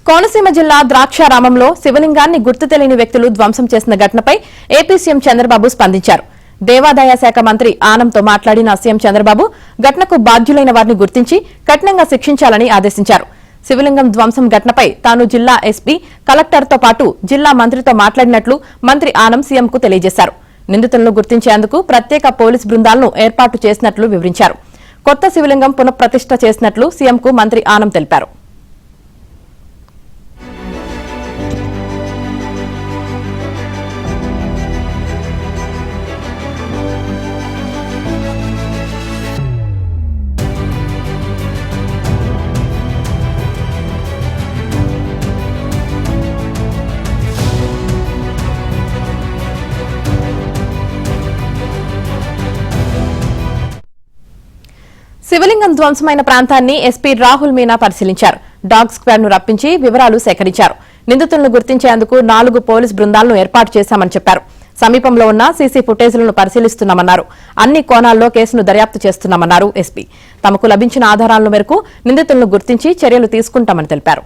కోనసీమ జిల్లా ద్రాక్షారామంలో శివలింగాన్ని గుర్తు తెలియని వ్యక్తులు ధ్వంసం చేసిన ఘటనపై ఏపీ సీఎం చంద్రబాబు స్పందించారు. దేవాదాయ శాఖ మంత్రి ఆనంతో మాట్లాడిన సీఎం చంద్రబాబు ఘటనకు బాధ్యులైన వారిని గుర్తించి కఠినంగా శిక్షించాలని ఆదేశించారు. శివలింగం ధ్వంసం ఘటనపై తాను జిల్లా ఎస్పీ, కలెక్టర్తో పాటు జిల్లా మంత్రితో మాట్లాడినట్లు మంత్రి ఆనం సీఎంకు తెలియజేశారు. నిందితులను గుర్తించేందుకు ప్రత్యేక పోలీస్ బృందాలను ఏర్పాటు చేసినట్లు వివరించారు. కొత్త శివలింగం పునఃప్రతిష్ఠ చేసినట్లు సీఎంకు మంత్రి ఆనం తెలిపారు. శివలింగం ధ్వంసమైన ప్రాంతాన్ని ఎస్పీ రాహుల్ మీనా పరిశీలించారు. డాగ్ స్క్వాడ్ ను రప్పించి వివరాలు సేకరించారు. నిందితులను గుర్తించేందుకు 4 పోలీస్ బృందాలను ఏర్పాటు చేశామని చెప్పారు. సమీపంలో ఉన్న సీసీ ఫుటేజీలను పరిశీలిస్తున్నామన్నారు. అన్ని కోణాల్లో కేసును దర్యాప్తు చేస్తున్నామన్నారు ఎస్పీ. తమకు లభించిన ఆధారాల మేరకు నిందితులను గుర్తించి చర్యలు తీసుకుంటామని తెలిపారు.